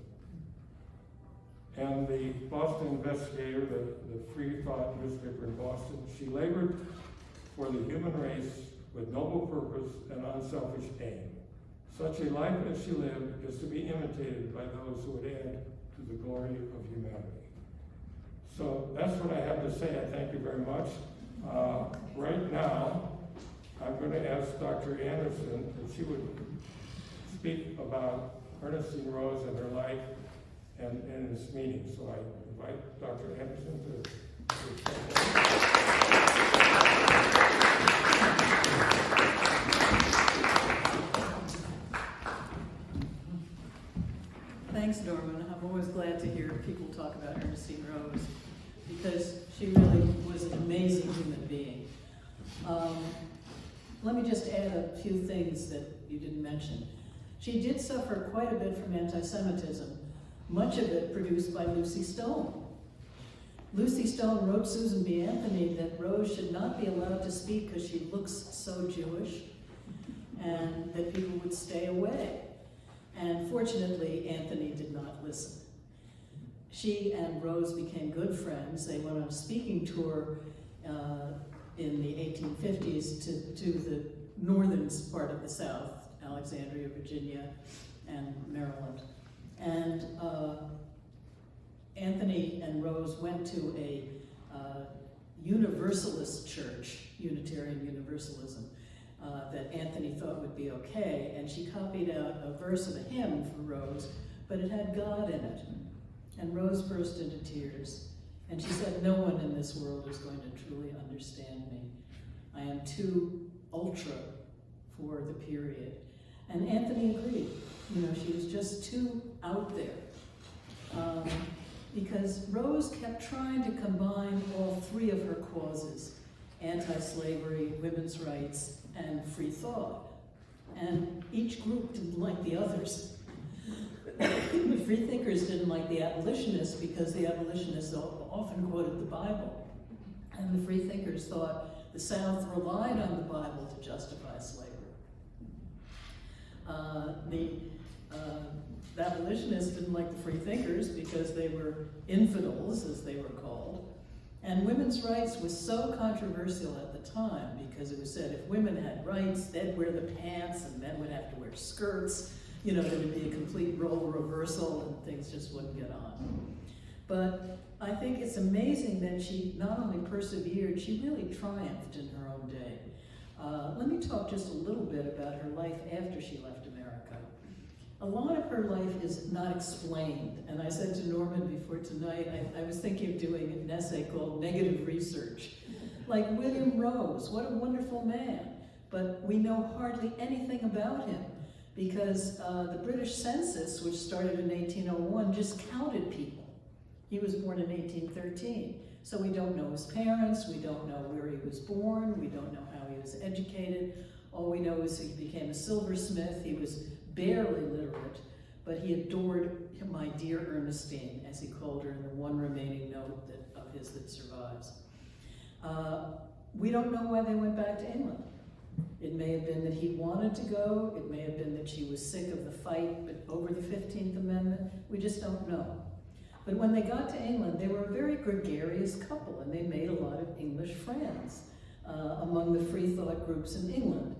And the Boston Investigator, the free thought newspaper in Boston, "She labored for the human race with noble purpose and unselfish aim. Such a life as she lived is to be imitated by those who would add to the glory of humanity." So that's what I have to say. I thank you very much. Right now, I'm going to ask Dr. Anderson if she would speak about Ernestine Rose and her life and in this meeting. So I invite Dr. Anderson to Thanks, Norman. I'm always glad to hear people talk about Ernestine Rose because she really was an amazing human being. Let me just add a few things that you didn't mention. She did suffer quite a bit from anti-Semitism, much of it produced by Lucy Stone. Lucy Stone wrote Susan B. Anthony that Rose should not be allowed to speak because she looks so Jewish, and that people would stay away. And fortunately, Anthony did not listen. She and Rose became good friends. They went on a speaking tour in the 1850s to the northern part of the South, Alexandria, Virginia, and Maryland. And Anthony and Rose went to a Universalist church, Unitarian Universalism, that Anthony thought would be okay, and she copied out a verse of a hymn for Rose, but it had God in it. And Rose burst into tears, and she said, "No one in this world is going to truly understand me. I am too ultra for the period." And Anthony agreed. You know, she was just too out there. Because Rose kept trying to combine all three of her causes: anti-slavery, women's rights, and free thought. And each group didn't like the others. The freethinkers didn't like the abolitionists because the abolitionists often quoted the Bible. And the freethinkers thought the South relied on the Bible to justify slavery. The abolitionists didn't like the freethinkers because they were infidels, as they were called. And women's rights was so controversial at the time because it was said if women had rights, they'd wear the pants and men would have to wear skirts. You know, there would be a complete role reversal and things just wouldn't get on. But I think it's amazing that she not only persevered, she really triumphed in her own day. Let me talk just a little bit about her life after she left America. A lot of her life is not explained, and I said to Norman before tonight, I was thinking of doing an essay called Negative Research. Like William Rose, what a wonderful man, but we know hardly anything about him because the British census, which started in 1801, just counted people. He was born in 1813, so we don't know his parents, we don't know where he was born, we don't know how he was educated. All we know is he became a silversmith. He was barely literate, but he adored my dear Ernestine, as he called her in the one remaining note of his that survives. We don't know why they went back to England. It may have been that he wanted to go, it may have been that she was sick of the fight but over the 15th Amendment, we just don't know. But when they got to England, they were a very gregarious couple, and they made a lot of English friends among the free thought groups in England.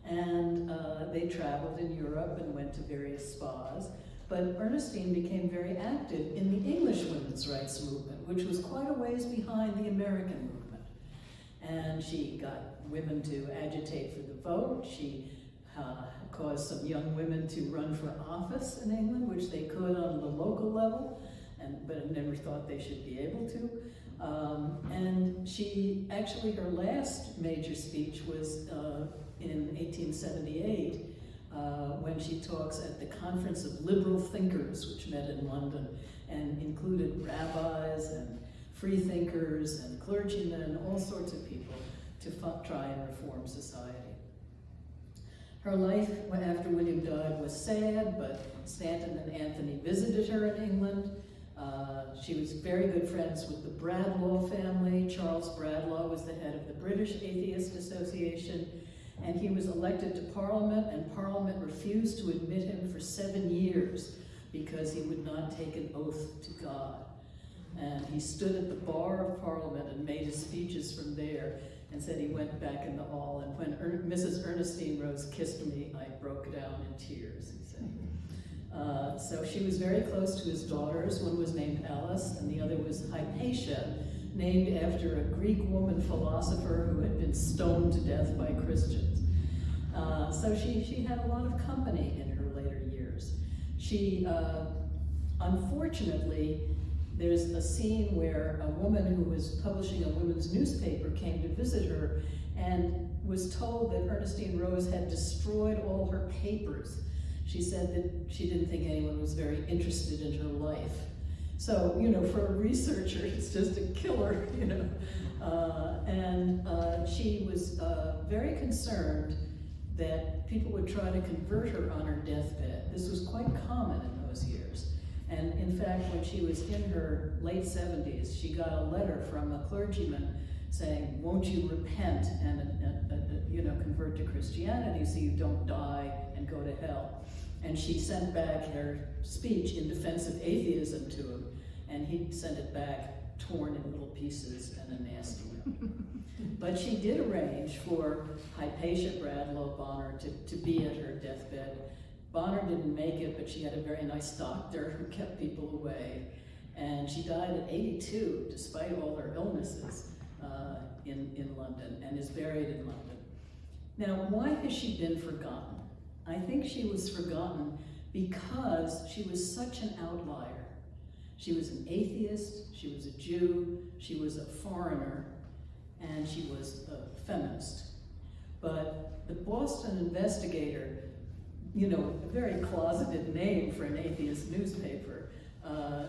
And they traveled in Europe and went to various spas. But Ernestine became very active in the English women's rights movement, which was quite a ways behind the American movement. And she got women to agitate for the vote. She caused some young women to run for office in England, which they could on the local level, but never thought they should be able to. And she, actually her last major speech was in 1878, when she talks at the Conference of Liberal Thinkers, which met in London, and included rabbis and free thinkers and clergymen and all sorts of people to try and reform society. Her life after William died was sad, but Stanton and Anthony visited her in England. She was very good friends with the Bradlaugh family. Charles Bradlaugh was the head of the British Atheist Association, and he was elected to Parliament, and Parliament refused to admit him for 7 years because he would not take an oath to God. And he stood at the bar of Parliament and made his speeches from there and said he went back in the hall. And when Mrs. Ernestine Rose kissed me, I broke down in tears, he said. So she was very close to his daughters. One was named Alice, and the other was Hypatia, named after a Greek woman philosopher who had been stoned to death by Christians. So she had a lot of company in her later years. She, unfortunately, there's a scene where a woman who was publishing a women's newspaper came to visit her and was told that Ernestine Rose had destroyed all her papers. She said that she didn't think anyone was very interested in her life. So, you know, for a researcher, it's just a killer, you know. She was very concerned that people would try to convert her on her deathbed. This was quite common in those years. And in fact, when she was in her late 70s, she got a letter from a clergyman saying, won't you repent and you know, convert to Christianity so you don't die and go to hell. And she sent back her speech in defense of atheism to him, and he sent it back torn in little pieces and a nasty way. But she did arrange for Hypatia Bradlaugh Bonner to be at her deathbed. Bonner didn't make it, but she had a very nice doctor who kept people away. And she died at 82, despite all her illnesses, in London, and is buried in London. Now, why has she been forgotten? I think she was forgotten because she was such an outlier. She was an atheist, she was a Jew, she was a foreigner, and she was a feminist. But the Boston Investigator, you know, a very closeted name for an atheist newspaper,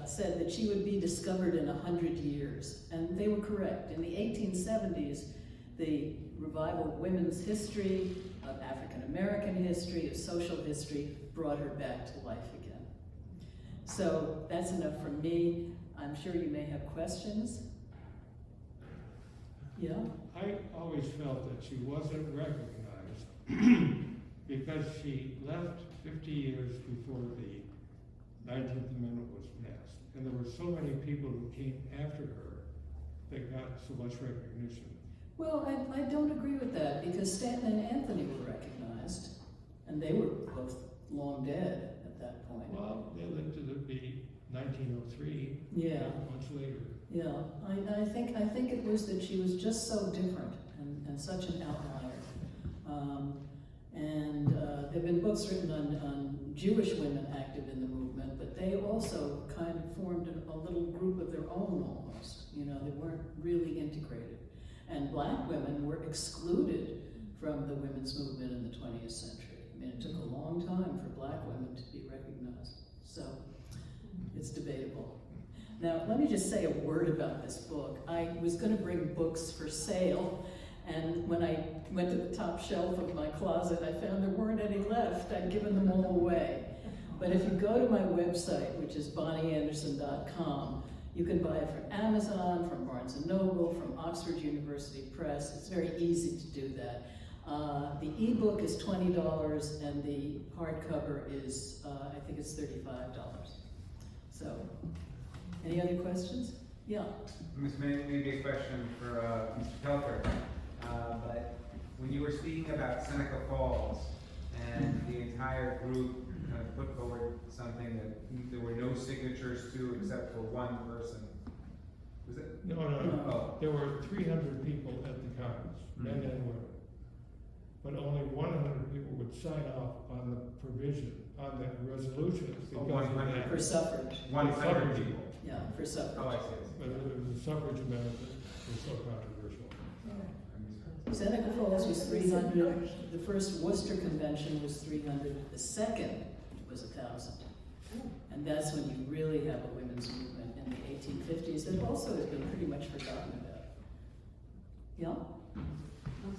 said that she would be discovered in 100 years. And they were correct. In the 1870s, the revival of women's history, of African American history, of social history, brought her back to life again. So that's enough from me. I'm sure you may have questions. Yeah? I always felt that she wasn't recognized because she left 50 years before the 19th Amendment was passed. And there were so many people who came after her that got so much recognition. Well, I don't agree with that, because Stanton and Anthony were recognized, and they were both long dead at that point. Well, they lived to be 1903, Yeah. much later. Yeah, I think it was that she was just so different and such an outlier. There have been books written on Jewish women active in the movement, but they also kind of formed a little group of their own almost. You know, they weren't really integrated. And black women were excluded from the women's movement in the 20th century. I mean, it took a long time for black women to be recognized. So it's debatable. Now, let me just say a word about this book. I was going to bring books for sale, and when I went to the top shelf of my closet, I found there weren't any left. I'd given them all away. But if you go to my website, which is bonnieanderson.com, you can buy it from Amazon, from Barnes & Noble, from Oxford University Press. It's very easy to do that. The ebook is $20, and the hardcover is, I think it's $35. So, any other questions? Yeah. This may be a question for Mr. Kelker, but when you were speaking about Seneca Falls and the entire group kind of put forward something that there were no signatures to except for one person, was it? No. Oh. There were 300 people at the conference, men and women. But only 100 people would sign off on the provision, on the resolution. Oh, 100. For suffrage. 100 people. Yeah, for suffrage. Oh, I see. But it was the suffrage amendment that was so controversial. Seneca Falls was 300. The first Worcester Convention was 300. The second was 1,000. And that's when you really have a women's movement in the 1850s that also has been pretty much forgotten about. Yeah?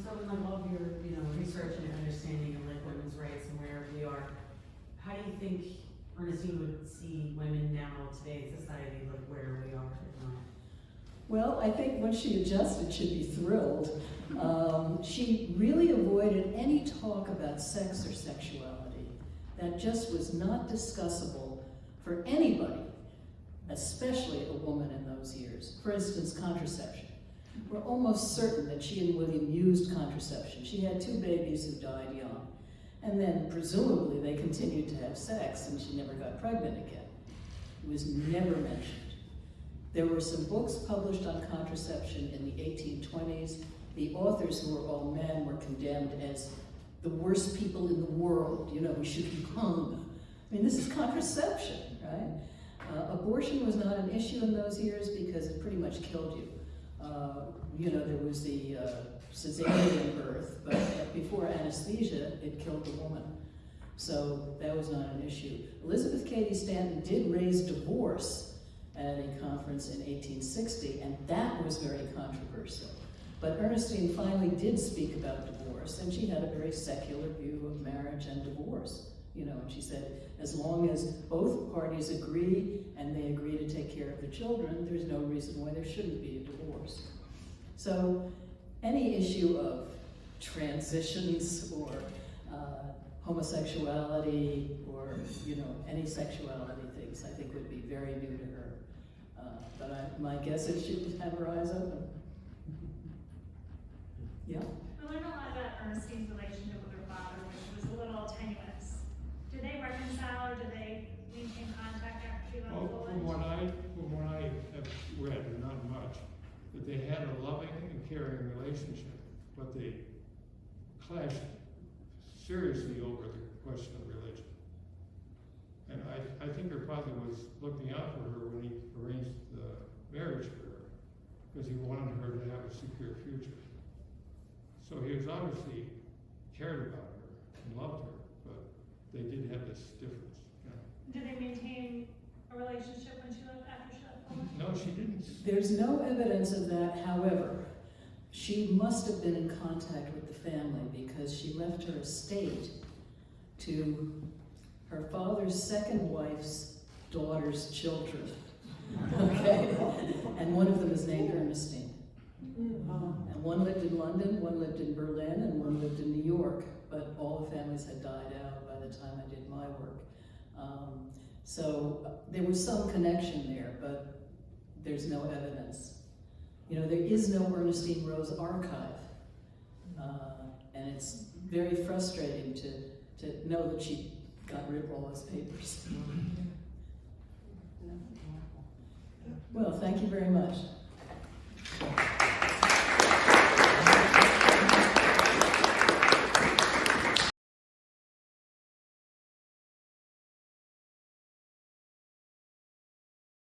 So in the love of your, research and understanding of like women's rights and where we are, how do you think Ernestine would see women now today in society, like where we are now? Well, I think once she adjusted, she'd be thrilled. She really avoided any talk about sex or sexuality. That just was not discussable for anybody, especially a woman in those years. For instance, contraception. We're almost certain that she and William used contraception. She had 2 babies who died young. And then presumably they continued to have sex and she never got pregnant again. It was never mentioned. There were some books published on contraception in the 1820s. The authors, who were all men, were condemned as the worst people in the world. We should be hung. I mean, this is contraception, right? Abortion was not an issue in those years because it pretty much killed you. There was the cesarean birth, but before anesthesia, it killed the woman. So that was not an issue. Elizabeth Cady Stanton did raise divorce at a conference in 1860, and that was very controversial. But Ernestine finally did speak about divorce, and she had a very secular view of marriage and divorce. And she said, as long as both parties agree and they agree to take care of the children, there's no reason why there shouldn't be a divorce. So any issue of transitions or homosexuality or, any sexuality things, I think would be very new to her. But my guess is she would have her eyes open. Yeah? We learned a lot about Ernestine's relationship with her father, which was a little tenuous. Did they reconcile, or did they maintain contact after she left Well, Poland? from what I have read, and not much, that they had a loving and caring relationship, but they clashed seriously over the question of religion. And I think her father was looking out for her when he arranged the marriage for her, because he wanted her to have a secure future. So he was obviously cared about her and loved her, but they did have this difference. Did they maintain a relationship when she left, after she left Poland? No, she didn't. There's no evidence of that. However, she must have been in contact with the family because she left her estate to her father's second wife's daughter's children, okay? And one of them is named Ernestine. And one lived in London, one lived in Berlin, and one lived in New York, but all the families had died out by the time I did my work. So there was some connection there, but there's no evidence. You know, there is no Ernestine Rose archive, and it's very frustrating to know that she got rid of all those papers. Well, thank you very much.